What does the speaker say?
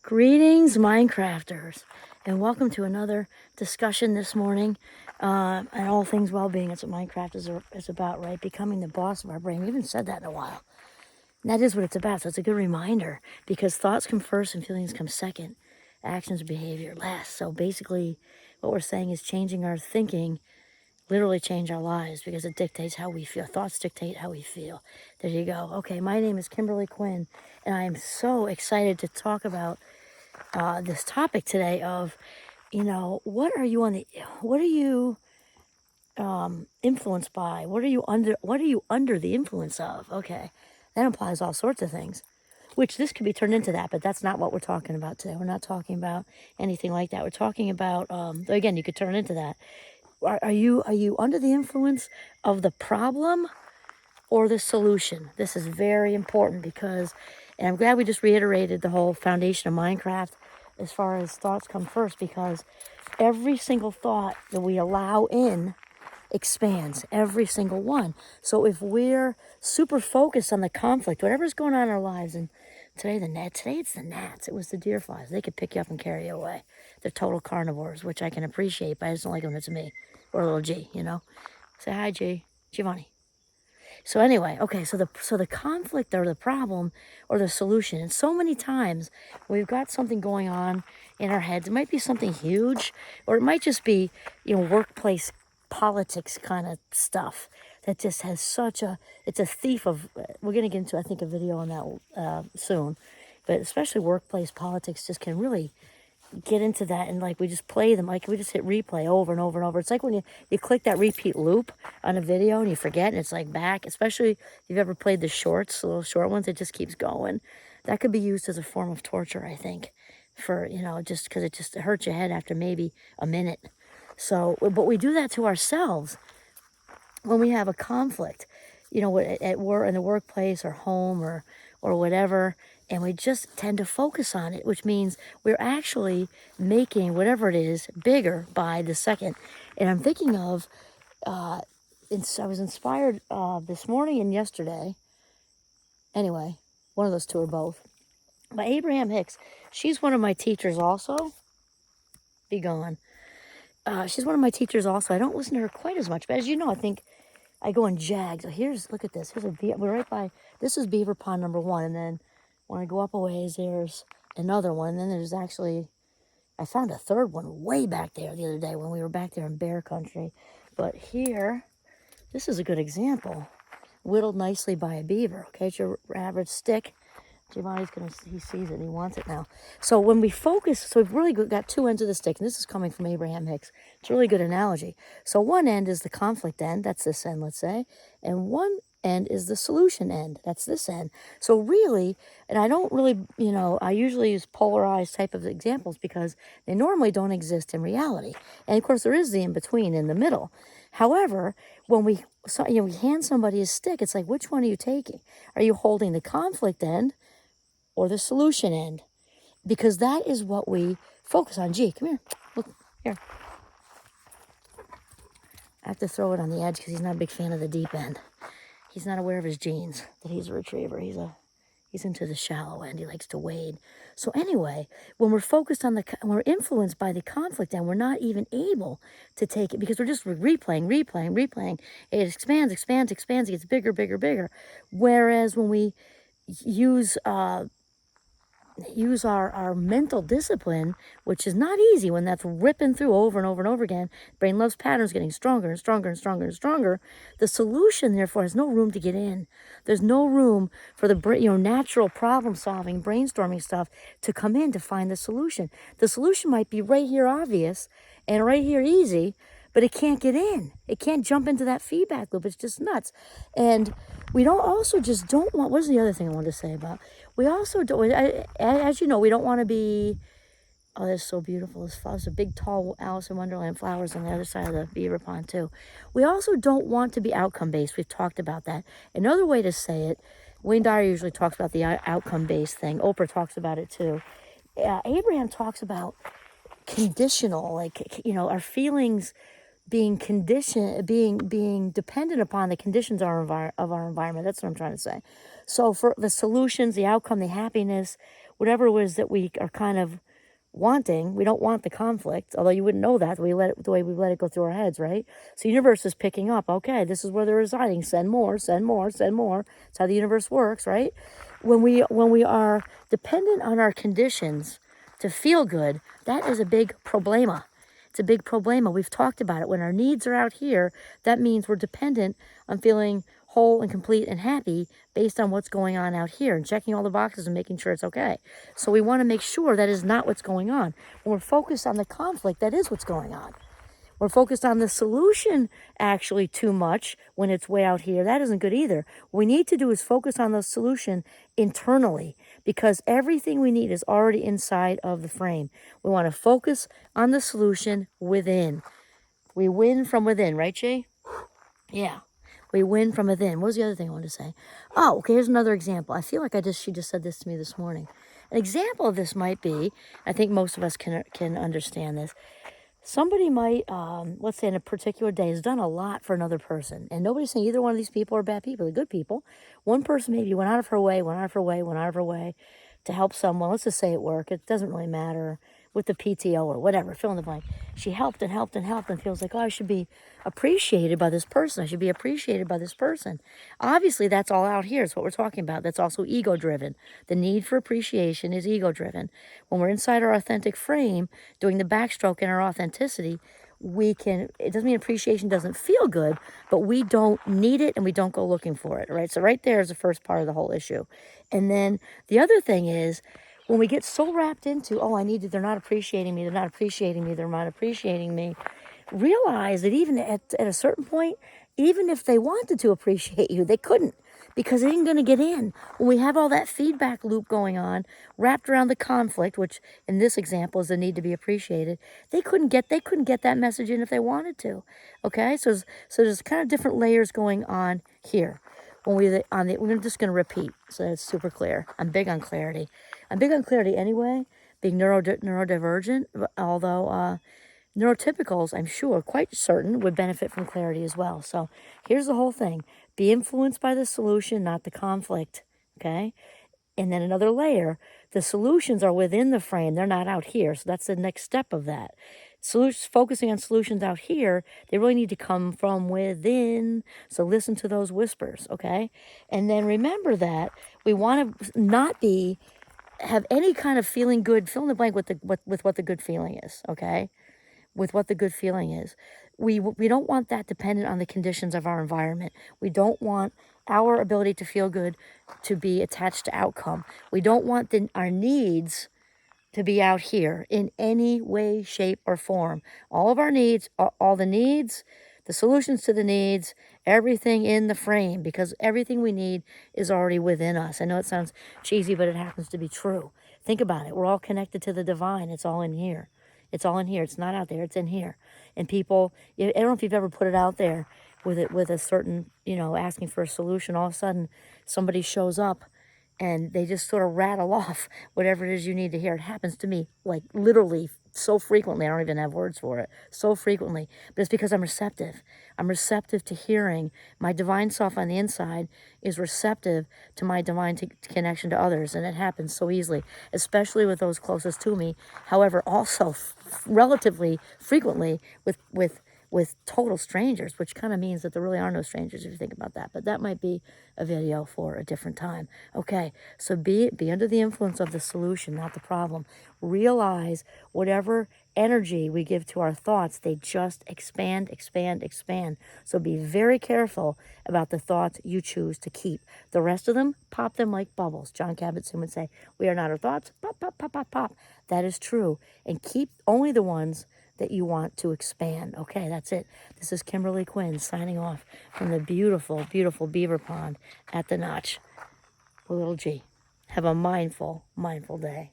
Greetings, Minecrafters, and welcome to another discussion this morning on all things well-being. That's what Minecraft is about, right? Becoming the boss of our brain. We haven't said that in a while. And that is what it's about, so it's a good reminder because thoughts come first and feelings come second. Actions and behavior last. So basically, what we're saying is changing our thinking literally change our lives because it dictates how we feel. Thoughts dictate how we feel. There you go. Okay, my name is Kimberly Quinn, and I am so excited to talk about this topic today of, what are you influenced by? What are you under the influence of? Okay, that implies all sorts of things, which this could be turned into that, but that's not what we're talking about today. We're not talking about anything like that. We're talking about, again, you could turn into that. Are you under the influence of the problem or the solution? This is very important because, and I'm glad we just reiterated the whole foundation of Minecraft as far as thoughts come first, because every single thought that we allow in expands, every single one. So if we're super focused on the conflict, whatever's going on in our lives, and today it's the gnats, it was the deer flies, they could pick you up and carry you away. They're total carnivores, which I can appreciate, but I just don't like them when it's me, or a little G, Say hi, G. Giovanni. So anyway, okay, so the conflict or the problem or the solution, and so many times we've got something going on in our heads. It might be something huge, or it might just be, workplace politics kind of stuff that just has it's a thief of, we're going to get into, I think, a video on that soon, but especially workplace politics just can really get into that, and like we just play them, like we just hit replay over and over and over. It's like when you click that repeat loop on a video and you forget, and it's like back, especially if you've ever played the shorts, the little short ones, it just keeps going. That could be used as a form of torture, I think, for, just because it just hurts your head after maybe a minute. So, but we do that to ourselves when we have a conflict, at work, in the workplace or home or whatever, and we just tend to focus on it, which means we're actually making whatever it is bigger by the second. And I'm thinking of, I was inspired this morning and yesterday. Anyway, one of those two or both. By Abraham Hicks. She's one of my teachers also. Be gone. She's one of my teachers also. I don't listen to her quite as much, but as you know, I think I go in jags. So look at this. We're right by, this is Beaver Pond number 1. And then when I go up a ways, there's another one. And then there's actually, I found a third one way back there the other day when we were back there in bear country. But here, this is a good example. Whittled nicely by a beaver. Okay, it's your average stick. Giovanni's he sees it and he wants it now. So when we focus, so we've really got two ends of the stick, and this is coming from Abraham Hicks. It's a really good analogy. So one end is the conflict end, that's this end, let's say, and one end is the solution end, that's this end. So really, and I don't really, I usually use polarized type of examples because they normally don't exist in reality. And of course there is the in-between in the middle. However, when we hand somebody a stick, it's like, which one are you taking? Are you holding the conflict end or the solution end? Because that is what we focus on. Gee, come here. Look, here. I have to throw it on the edge because he's not a big fan of the deep end. He's not aware of his genes, that he's a retriever. He's into the shallow end. He likes to wade. So anyway, when we're focused on when we're influenced by the conflict end, we're not even able to take it because we're just replaying. It expands, it gets bigger, bigger, bigger. Whereas when we use our mental discipline, which is not easy when that's ripping through over and over and over again. Brain loves patterns, getting stronger and stronger and stronger and stronger. The solution, therefore, has no room to get in. There's no room for the natural problem-solving, brainstorming stuff to come in to find the solution. The solution might be right here obvious and right here easy, but it can't get in. It can't jump into that feedback loop. It's just nuts. And we don't want, what's the other thing I wanted to say about? We also don't, as you know, we don't want to be, oh, that's so beautiful. There's a big, tall Alice in Wonderland flowers on the other side of the beaver pond, too. We also don't want to be outcome-based. We've talked about that. Another way to say it, Wayne Dyer usually talks about the outcome-based thing. Oprah talks about it, too. Abraham talks about conditional, like, our feelings being conditioned, being dependent upon the conditions of our environment. That's what I'm trying to say. So for the solutions, the outcome, the happiness, whatever it is that we are kind of wanting. We don't want the conflict, although you wouldn't know that the way we let it go through our heads, right? So the universe is picking up, okay, this is where they're residing. Send more, send more, send more. That's how the universe works, right? When we are dependent on our conditions to feel good, that is a big problema. It's a big problema. We've talked about it. When our needs are out here, that means we're dependent on feeling whole and complete and happy based on what's going on out here and checking all the boxes and making sure it's okay. So we want to make sure that is not what's going on. When we're focused on the conflict, that is what's going on. We're focused on the solution actually too much when it's way out here. That isn't good either. What we need to do is focus on the solution internally, because everything we need is already inside of the frame. We want to focus on the solution within. We win from within, right, Jay? Yeah. We win from within. What was the other thing I wanted to say? Oh, okay, here's another example. I feel like she just said this to me this morning. An example of this might be, I think most of us can understand this. Somebody might, let's say in a particular day, has done a lot for another person. And nobody's saying either one of these people are bad people. They're good people. One person maybe went out of her way to help someone. Let's just say at work. It doesn't really matter, with the PTO or whatever, fill in the blank. She helped and helped and helped and feels like, oh, I should be appreciated by this person. I should be appreciated by this person. Obviously, that's all out here. It's what we're talking about. That's also ego-driven. The need for appreciation is ego-driven. When we're inside our authentic frame, doing the backstroke in our authenticity, it doesn't mean appreciation doesn't feel good, but we don't need it and we don't go looking for it, right? So right there is the first part of the whole issue. And then the other thing is, when we get so wrapped into, oh, they're not appreciating me, realize that even at a certain point, even if they wanted to appreciate you, they couldn't, because it ain't going to get in. When we have all that feedback loop going on, wrapped around the conflict, which in this example is the need to be appreciated, they couldn't get that message in if they wanted to. Okay, so there's kind of different layers going on here. We're just going to repeat so that it's super clear. I'm big on clarity. I'm big on clarity anyway, being neurodivergent, although neurotypicals, I'm sure, quite certain, would benefit from clarity as well. So here's the whole thing. Be influenced by the solution, not the conflict, okay? And then another layer, the solutions are within the frame. They're not out here. So that's the next step of that. Focusing on solutions out here, they really need to come from within. So listen to those whispers, okay? And then remember that we want to not have any kind of feeling good, fill in the blank with what the good feeling is, okay? With what the good feeling is. We don't want that dependent on the conditions of our environment. We don't want our ability to feel good to be attached to outcome. We don't want our needs to be out here in any way, shape, or form. All of our needs, all the needs, the solutions to the needs, everything in the frame, because everything we need is already within us. I know it sounds cheesy, but it happens to be true. Think about it. We're all connected to the divine. It's all in here. It's all in here. It's not out there. It's in here. And people, I don't know if you've ever put it out there with a certain, asking for a solution. All of a sudden, somebody shows up and they just sort of rattle off whatever it is you need to hear. It happens to me, like, literally so frequently. I don't even have words for it. So frequently. But it's because I'm receptive. I'm receptive to hearing. My divine self on the inside is receptive to my divine connection to others. And it happens so easily, especially with those closest to me. However, also relatively frequently with total strangers, which kind of means that there really are no strangers if you think about that. But that might be a video for a different time. Okay, so be under the influence of the solution, not the problem. Realize whatever energy we give to our thoughts, they just expand, expand, expand. So be very careful about the thoughts you choose to keep. The rest of them, pop them like bubbles. John Kabat-Zinn would say, we are not our thoughts. Pop, pop, pop, pop, pop. That is true. And keep only the ones that you want to expand. Okay, that's it. This is Kimberly Quinn signing off from the beautiful, beautiful beaver pond at the Notch with little G. Have a mindful, mindful day.